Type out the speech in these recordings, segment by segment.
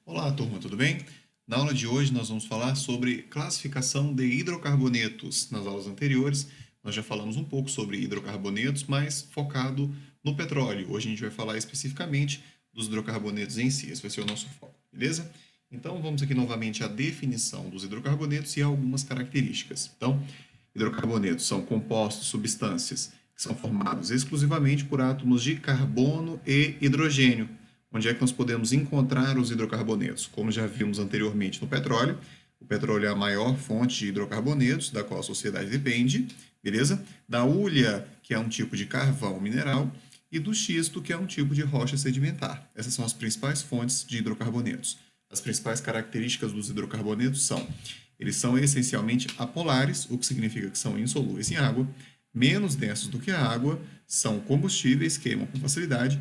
Olá, turma, tudo bem? Na aula de hoje nós vamos falar sobre classificação de hidrocarbonetos. Nas aulas anteriores nós já falamos um pouco sobre hidrocarbonetos, mas focado no petróleo. Hoje a gente vai falar especificamente dos hidrocarbonetos em si, esse vai ser o nosso foco, beleza? Então vamos aqui novamente à definição dos hidrocarbonetos e algumas características. Então, hidrocarbonetos são compostos, substâncias que são formados exclusivamente por átomos de carbono e hidrogênio. Onde é que nós podemos encontrar os hidrocarbonetos? Como já vimos anteriormente no petróleo, o petróleo é a maior fonte de hidrocarbonetos da qual a sociedade depende, beleza? Da hulha, que é um tipo de carvão mineral, e do xisto, que é um tipo de rocha sedimentar. Essas são as principais fontes de hidrocarbonetos. As principais características dos hidrocarbonetos são: eles são essencialmente apolares, o que significa que são insolúveis em água, menos densos do que a água, são combustíveis, queimam com facilidade,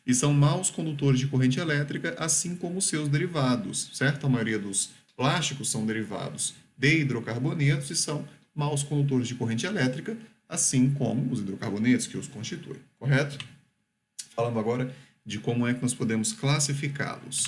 e são maus condutores de corrente elétrica, assim como seus derivados, certo? A maioria dos plásticos são derivados de hidrocarbonetos e são maus condutores de corrente elétrica, assim como os hidrocarbonetos que os constituem, correto? Falando agora de como é que nós podemos classificá-los.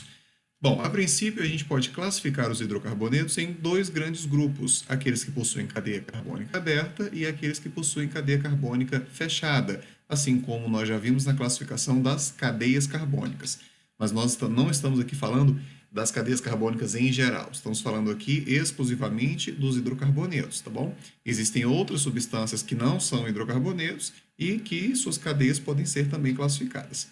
Bom, a princípio a gente pode classificar os hidrocarbonetos em dois grandes grupos: aqueles que possuem cadeia carbônica aberta e aqueles que possuem cadeia carbônica fechada, assim como nós já vimos na classificação das cadeias carbônicas. Mas nós não estamos aqui falando das cadeias carbônicas em geral, estamos falando aqui exclusivamente dos hidrocarbonetos, tá bom? Existem outras substâncias que não são hidrocarbonetos e que suas cadeias podem ser também classificadas.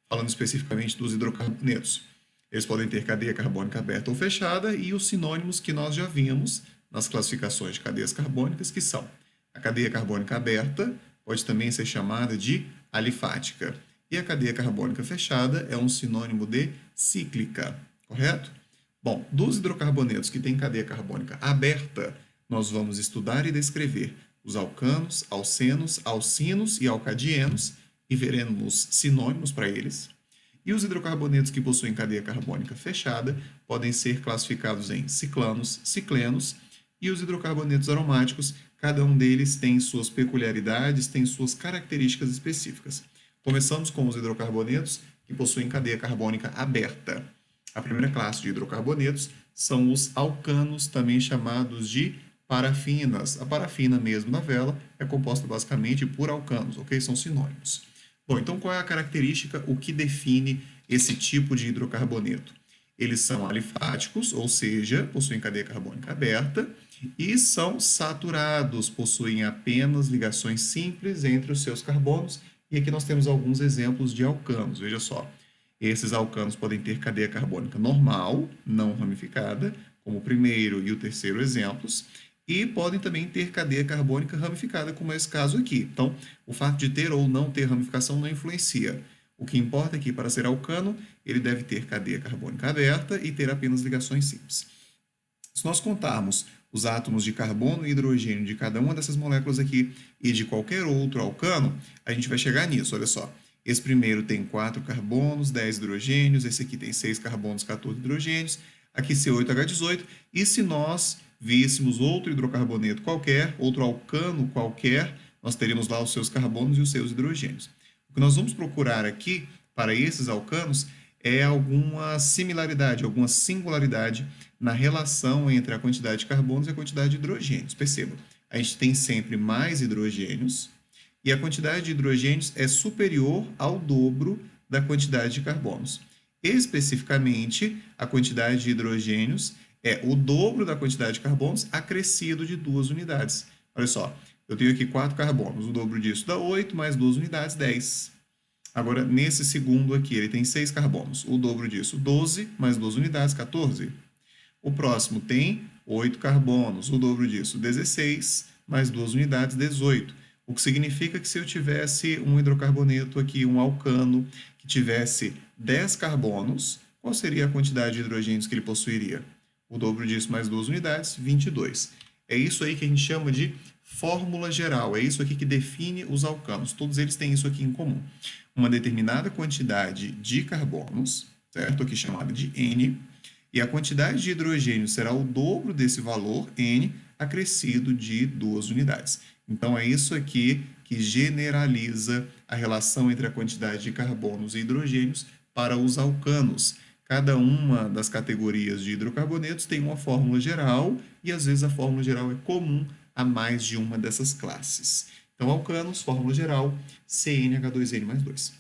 Falando especificamente dos hidrocarbonetos, eles podem ter cadeia carbônica aberta ou fechada e os sinônimos que nós já vimos nas classificações de cadeias carbônicas, que são: a cadeia carbônica aberta pode também ser chamada de alifática, e a cadeia carbônica fechada é um sinônimo de cíclica, correto? Bom, dos hidrocarbonetos que têm cadeia carbônica aberta, nós vamos estudar e descrever os alcanos, alcenos, alcinos e alcadienos, e veremos sinônimos para eles. E os hidrocarbonetos que possuem cadeia carbônica fechada podem ser classificados em ciclanos, ciclenos, e os hidrocarbonetos aromáticos, cada um deles tem suas peculiaridades, tem suas características específicas. Começamos com os hidrocarbonetos que possuem cadeia carbônica aberta. A primeira classe de hidrocarbonetos são os alcanos, também chamados de parafinas. A parafina mesmo na vela é composta basicamente por alcanos, ok? São sinônimos. Bom, então qual é a característica, o que define esse tipo de hidrocarboneto? Eles são alifáticos, ou seja, possuem cadeia carbônica aberta, e são saturados, possuem apenas ligações simples entre os seus carbonos, e aqui nós temos alguns exemplos de alcanos, veja só. Esses alcanos podem ter cadeia carbônica normal, não ramificada, como o primeiro e o terceiro exemplos, e podem também ter cadeia carbônica ramificada, como é esse caso aqui. Então, o fato de ter ou não ter ramificação não influencia. O que importa é que, para ser alcano, ele deve ter cadeia carbônica aberta e ter apenas ligações simples. Se nós contarmos os átomos de carbono e hidrogênio de cada uma dessas moléculas aqui e de qualquer outro alcano, a gente vai chegar nisso, olha só. Esse primeiro tem 4 carbonos, 10 hidrogênios, esse aqui tem 6 carbonos, 14 hidrogênios, aqui C8H18, e se nós víssemos outro hidrocarboneto qualquer, outro alcano qualquer, nós teríamos lá os seus carbonos e os seus hidrogênios. O que nós vamos procurar aqui para esses alcanos é alguma similaridade, alguma singularidade na relação entre a quantidade de carbonos e a quantidade de hidrogênios. Perceba, a gente tem sempre mais hidrogênios e a quantidade de hidrogênios é superior ao dobro da quantidade de carbonos. Especificamente, a quantidade de hidrogênios é o dobro da quantidade de carbonos acrescido de 2 unidades. Olha só, eu tenho aqui 4 carbonos, o dobro disso dá 8, mais 2 unidades, 10. Agora, nesse segundo aqui, ele tem 6 carbonos, o dobro disso, 12, mais 2 unidades, 14. O próximo tem 8 carbonos, o dobro disso, 16, mais 2 unidades, 18. O que significa que se eu tivesse um hidrocarboneto aqui, um alcano, que tivesse 10 carbonos, qual seria a quantidade de hidrogênios que ele possuiria? O dobro disso mais 2 unidades, 22. É isso aí que a gente chama de fórmula geral, é isso aqui que define os alcanos. Todos eles têm isso aqui em comum. Uma determinada quantidade de carbonos, certo? Aqui chamada de N, e a quantidade de hidrogênio será o dobro desse valor, N, acrescido de 2 unidades. Então, é isso aqui que generaliza a relação entre a quantidade de carbonos e hidrogênios para os alcanos. Cada uma das categorias de hidrocarbonetos tem uma fórmula geral e às vezes a fórmula geral é comum a mais de uma dessas classes. Então, alcanos, fórmula geral, CnH2n mais 2.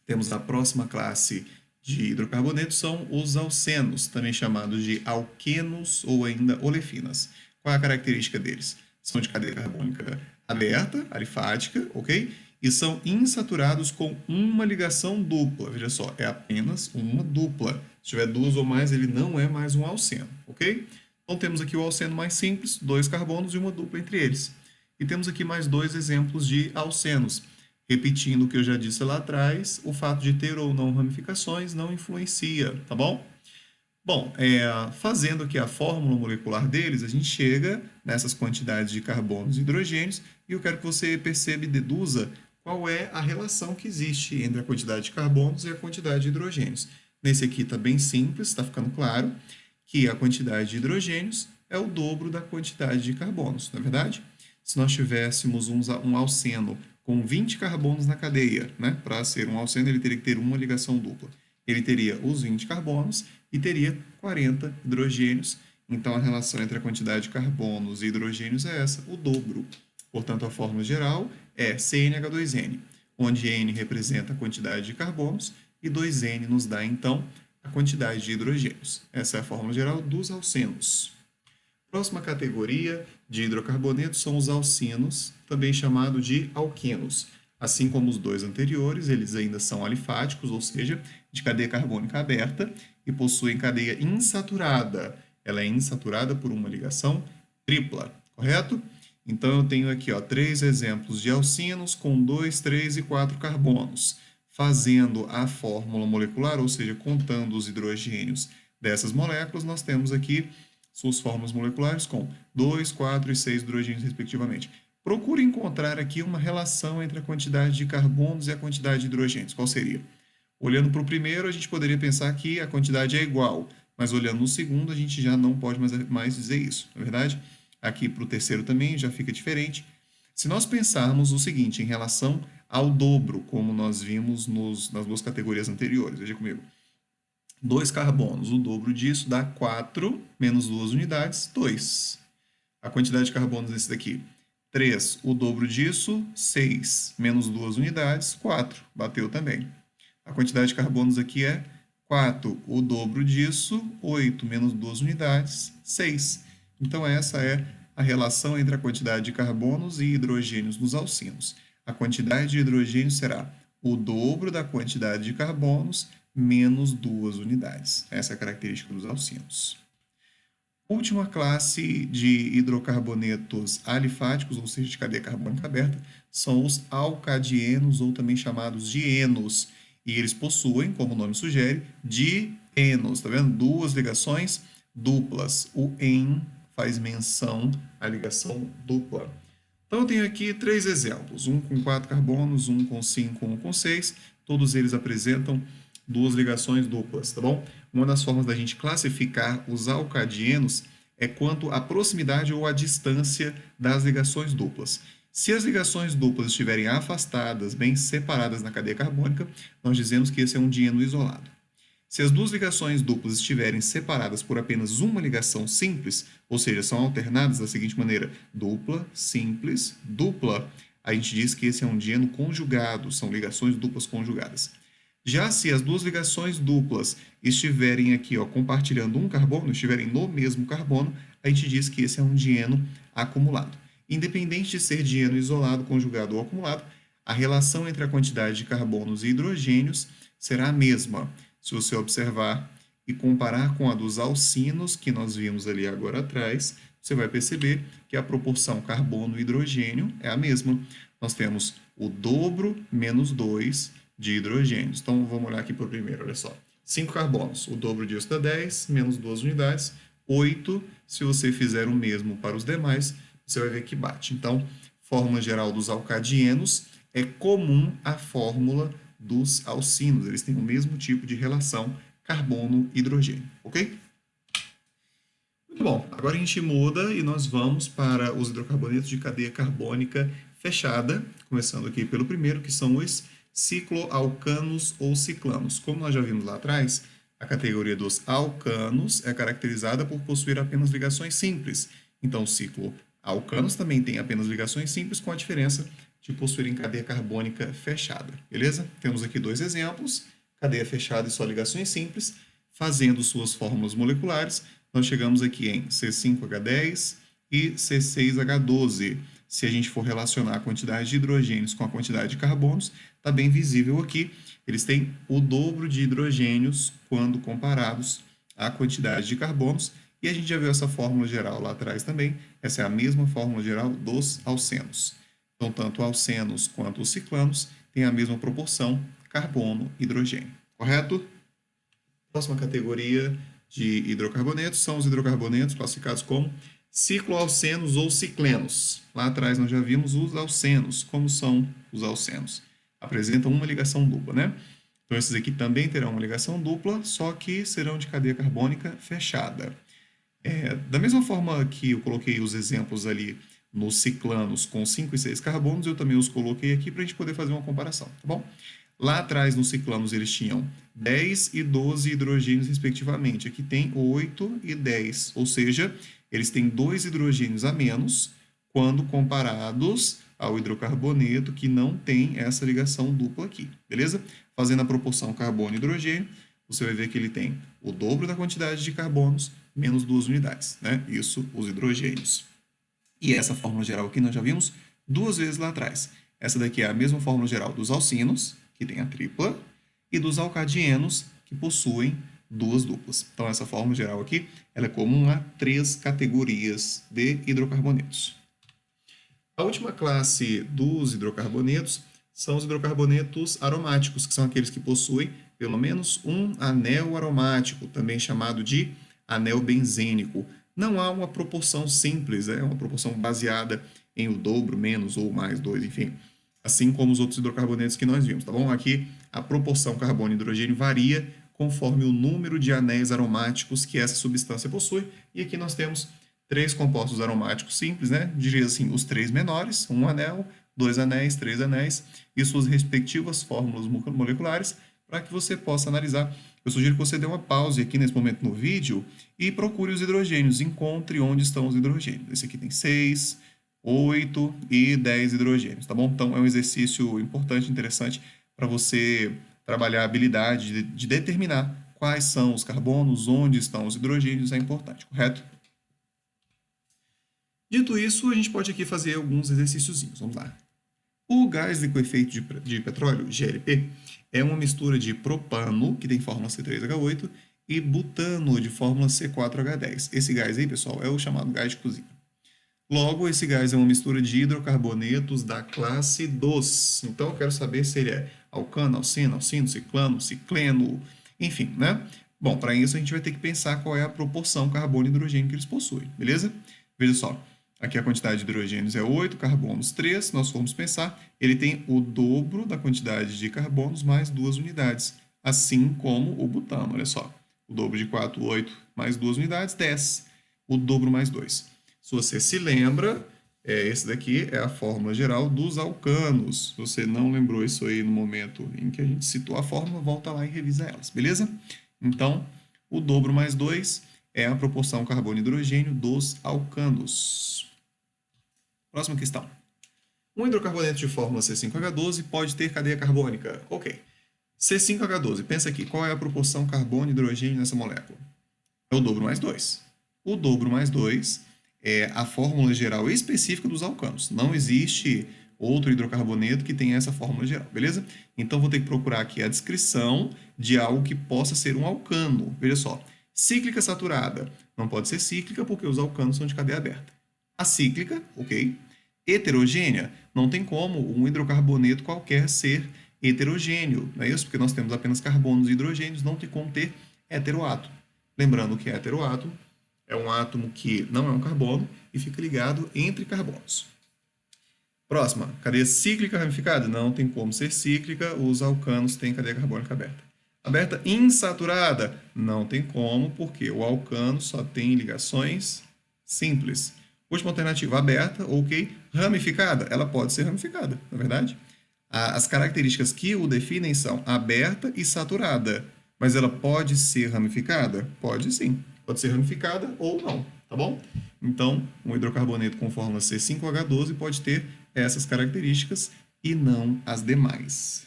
Temos a próxima classe de hidrocarbonetos, são os alcenos, também chamados de alquenos ou ainda olefinas. Qual é a característica deles? São de cadeia carbônica aberta, alifática, ok? E são insaturados com uma ligação dupla. Veja só, é apenas uma dupla. Se tiver duas ou mais, ele não é mais um alceno, ok? Então temos aqui o alceno mais simples, 2 carbonos e uma dupla entre eles. E temos aqui mais 2 exemplos de alcenos. Repetindo o que eu já disse lá atrás, o fato de ter ou não ramificações não influencia, tá bom? Bom, fazendo aqui a fórmula molecular deles, a gente chega nessas quantidades de carbonos e hidrogênios e eu quero que você perceba e deduza qual é a relação que existe entre a quantidade de carbonos e a quantidade de hidrogênios. Nesse aqui está bem simples, está ficando claro que a quantidade de hidrogênios é o dobro da quantidade de carbonos, não é verdade? Se nós tivéssemos um alceno com 20 carbonos na cadeia, né? Para ser um alceno, ele teria que ter uma ligação dupla. Ele teria os 20 carbonos e teria 40 hidrogênios. Então, a relação entre a quantidade de carbonos e hidrogênios é essa, o dobro. Portanto, a fórmula geral é CnH2n, onde N representa a quantidade de carbonos e 2N nos dá, então, a quantidade de hidrogênios. Essa é a fórmula geral dos alcenos. Próxima categoria de hidrocarbonetos são os alcinos, também chamado de alquenos. Assim como os dois anteriores, eles ainda são alifáticos, ou seja, de cadeia carbônica aberta, e possuem cadeia insaturada. Ela é insaturada por uma ligação tripla, correto? Então, eu tenho aqui 3 exemplos de alcinos com 2, 3 e 4 carbonos. Fazendo a fórmula molecular, ou seja, contando os hidrogênios dessas moléculas, nós temos aqui suas fórmulas moleculares com 2, 4 e 6 hidrogênios, respectivamente. Procure encontrar aqui uma relação entre a quantidade de carbonos e a quantidade de hidrogênios. Qual seria? Olhando para o primeiro, a gente poderia pensar que a quantidade é igual, mas olhando no segundo, a gente já não pode mais dizer isso, não é verdade? Aqui para o terceiro também já fica diferente. Se nós pensarmos o seguinte, em relação ao dobro, como nós vimos nas duas categorias anteriores, veja comigo. 2 carbonos, o dobro disso dá 4, menos 2 unidades, 2. A quantidade de carbonos nesse daqui, 3, o dobro disso, 6, menos 2 unidades, 4, bateu também. A quantidade de carbonos aqui é 4, o dobro disso, 8, menos 2 unidades, 6. Então, essa é a relação entre a quantidade de carbonos e hidrogênios nos alcinos. A quantidade de hidrogênio será o dobro da quantidade de carbonos menos 2 unidades. Essa é a característica dos alcinos. Última classe de hidrocarbonetos alifáticos, ou seja, de cadeia carbônica aberta, são os alcadienos, ou também chamados dienos. E eles possuem, como o nome sugere, dienos. Tá vendo? Duas ligações duplas. O en faz menção à ligação dupla. Então, eu tenho aqui 3 exemplos. Um com 4 carbonos, um com 5, um com 6. Todos eles apresentam 2 ligações duplas, tá bom? Uma das formas da gente classificar os alcadienos é quanto à proximidade ou à distância das ligações duplas. Se as ligações duplas estiverem afastadas, bem separadas na cadeia carbônica, nós dizemos que esse é um dieno isolado. Se as duas ligações duplas estiverem separadas por apenas uma ligação simples, ou seja, são alternadas da seguinte maneira, dupla, simples, dupla, a gente diz que esse é um dieno conjugado, são ligações duplas conjugadas. Já se as duas ligações duplas estiverem aqui, compartilhando um carbono, estiverem no mesmo carbono, a gente diz que esse é um dieno acumulado. Independente de ser dieno isolado, conjugado ou acumulado, a relação entre a quantidade de carbonos e hidrogênios será a mesma. Se você observar e comparar com a dos alcinos, que nós vimos ali agora atrás, você vai perceber que a proporção carbono e hidrogênio é a mesma. Nós temos o dobro menos 2 de hidrogênios. Então, vamos olhar aqui para o primeiro, olha só. 5 carbonos, o dobro disso dá 10, menos 2 unidades, 8. Se você fizer o mesmo para os demais, você vai ver que bate. Então, fórmula geral dos alcadienos é comum à fórmula dos alcinos. Eles têm o mesmo tipo de relação carbono-hidrogênio, ok? Muito bom. Agora a gente muda e nós vamos para os hidrocarbonetos de cadeia carbônica fechada, começando aqui pelo primeiro, que são os cicloalcanos ou ciclanos. Como nós já vimos lá atrás, A categoria dos alcanos é caracterizada por possuir apenas ligações simples. Então, o ciclo alcanos também tem apenas ligações simples, com a diferença de possuírem cadeia carbônica fechada. Beleza? Temos aqui dois exemplos: cadeia fechada e só ligações simples. Fazendo suas fórmulas moleculares, nós chegamos aqui em C5H10 e C6H12. Se a gente for relacionar a quantidade de hidrogênios com a quantidade de carbonos, está bem visível aqui. Eles têm o dobro de hidrogênios quando comparados à quantidade de carbonos. E a gente já viu essa fórmula geral lá atrás também. Essa é a mesma fórmula geral dos alcenos. Então, tanto alcenos quanto os ciclanos têm a mesma proporção carbono-hidrogênio. Correto? Próxima categoria de hidrocarbonetos são os hidrocarbonetos classificados como cicloalcenos ou ciclenos. Lá atrás nós já vimos os alcenos. Como são os alcenos? Apresentam uma ligação dupla, né? Então, esses aqui também terão uma ligação dupla, só que serão de cadeia carbônica fechada. Da mesma forma que eu coloquei os exemplos ali nos ciclanos com 5 e 6 carbonos, eu também os coloquei aqui para a gente poder fazer uma comparação, tá bom? Lá atrás, nos ciclanos, eles tinham 10 e 12 hidrogênios, respectivamente. Aqui tem 8 e 10, ou seja, eles têm 2 hidrogênios a menos quando comparados ao hidrocarboneto, que não tem essa ligação dupla aqui, beleza? Fazendo a proporção carbono-hidrogênio, você vai ver que ele tem o dobro da quantidade de carbonos menos 2 unidades, né? Isso, os hidrogênios. E essa fórmula geral aqui nós já vimos duas vezes lá atrás. Essa daqui é a mesma fórmula geral dos alcinos, que tem a tripla, e dos alcadienos, que possuem duas duplas. Então, essa fórmula geral aqui ela é comum a 3 categorias de hidrocarbonetos. A última classe dos hidrocarbonetos são os hidrocarbonetos aromáticos, que são aqueles que possuem pelo menos um anel aromático, também chamado de anel benzênico. Não há uma proporção simples, é uma proporção baseada em o dobro, menos ou mais 2, enfim. Assim como os outros hidrocarbonetos que nós vimos, tá bom? Aqui a proporção carbono e hidrogênio varia conforme o número de anéis aromáticos que essa substância possui. E aqui nós temos 3 compostos aromáticos simples, né? Diria assim, os 3 menores, um anel, 2 anéis, 3 anéis, e suas respectivas fórmulas moleculares, para que você possa analisar. Eu sugiro que você dê uma pause aqui nesse momento no vídeo e procure os hidrogênios, encontre onde estão os hidrogênios. Esse aqui tem 6, 8 e 10 hidrogênios, tá bom? Então, é um exercício importante, interessante, para você trabalhar a habilidade de determinar quais são os carbonos, onde estão os hidrogênios, é importante, correto? Dito isso, a gente pode aqui fazer alguns exercíciozinhos. Vamos lá. O gás liquefeito de petróleo, GLP, é uma mistura de propano, que tem fórmula C3H8, e butano, de fórmula C4H10. Esse gás aí, pessoal, é o chamado gás de cozinha. Logo, esse gás é uma mistura de hidrocarbonetos da classe dos. Então, eu quero saber se ele é alcano, alceno, alcino, ciclano, cicleno, enfim, né? Bom, para isso a gente vai ter que pensar qual é a proporção carbono e hidrogênio que eles possuem, beleza? Veja só, aqui a quantidade de hidrogênios é 8, carbonos 3. Se nós formos pensar, ele tem o dobro da quantidade de carbonos mais 2 unidades, assim como o butano, olha só. O dobro de 4, 8, mais 2 unidades, 10. O dobro mais 2. Se você se lembra, esse daqui é a fórmula geral dos alcanos. Se você não lembrou isso aí no momento em que a gente citou a fórmula, volta lá e revisa elas, beleza? Então, o dobro mais 2 é a proporção carbono e hidrogênio dos alcanos. Próxima questão. Um hidrocarboneto de fórmula C5H12 pode ter cadeia carbônica. Ok. C5H12, pensa aqui, qual é a proporção carbono e hidrogênio nessa molécula? É o dobro mais 2. O dobro mais 2 é a fórmula geral específica dos alcanos. Não existe outro hidrocarboneto que tenha essa fórmula geral, beleza? Então, vou ter que procurar aqui a descrição de algo que possa ser um alcano. Veja só, cíclica saturada. Não pode ser cíclica porque os alcanos são de cadeia aberta. Acíclica, ok. Heterogênea, não tem como um hidrocarboneto qualquer ser heterogêneo, não é isso? Porque nós temos apenas carbonos e hidrogênios, não tem como ter heteroátomo. Lembrando que heteroátomo é um átomo que não é um carbono e fica ligado entre carbonos. Próxima, cadeia cíclica ramificada? Não tem como ser cíclica, os alcanos têm cadeia carbônica aberta. Aberta insaturada? Não tem como, porque o alcano só tem ligações simples. Última alternativa, aberta, ok. Ramificada? Ela pode ser ramificada, na verdade. As características que o definem são aberta e saturada. Mas ela pode ser ramificada? Pode sim. Pode ser ramificada ou não, tá bom? Então, um hidrocarboneto com fórmula C5H12 pode ter essas características e não as demais.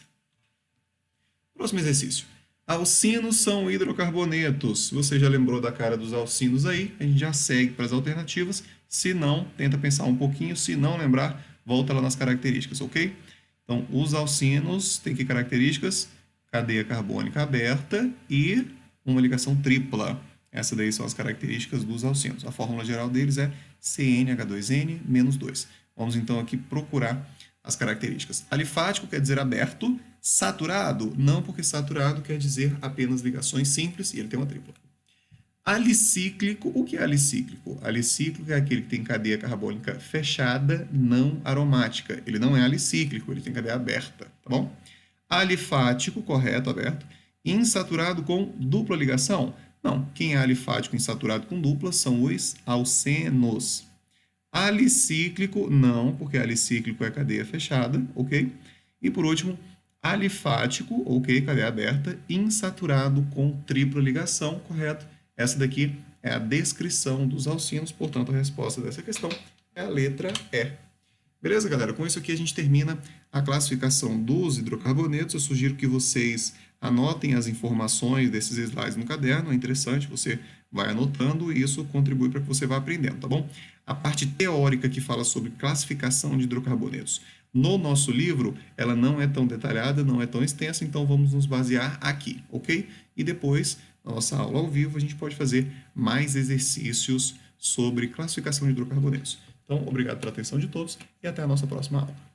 Próximo exercício. Alcinos são hidrocarbonetos. Se você já lembrou da cara dos alcinos aí, a gente já segue para as alternativas. Se não, tenta pensar um pouquinho. Se não lembrar, volta lá nas características, ok? Então, os alcinos têm que características? Cadeia carbônica aberta e uma ligação tripla. Essas daí são as características dos alcinos. A fórmula geral deles é CnH2n-2. Vamos então aqui procurar as características. Alifático quer dizer aberto. Saturado, não, porque saturado quer dizer apenas ligações simples e ele tem uma tripla. Alicíclico, o que é alicíclico? Alicíclico é aquele que tem cadeia carbônica fechada, não aromática. Ele não é alicíclico, ele tem cadeia aberta, tá bom? Alifático, correto, aberto. Insaturado com dupla ligação? Não, quem é alifático insaturado com dupla são os alcenos. Alicíclico, não, porque alicíclico é cadeia fechada, ok? E por último, alifático, ok, cadeia aberta, insaturado com tripla ligação, correto? Essa daqui é a descrição dos alcinos, portanto, a resposta dessa questão é a letra E. Beleza, galera? Com isso aqui a gente termina a classificação dos hidrocarbonetos. Eu sugiro que vocês anotem as informações desses slides no caderno, é interessante, você vai anotando e isso contribui para que você vá aprendendo, tá bom? A parte teórica que fala sobre classificação de hidrocarbonetos no nosso livro, ela não é tão detalhada, não é tão extensa, então vamos nos basear aqui, ok? E depois, na nossa aula ao vivo, a gente pode fazer mais exercícios sobre classificação de hidrocarbonetos. Então, obrigado pela atenção de todos e até a nossa próxima aula.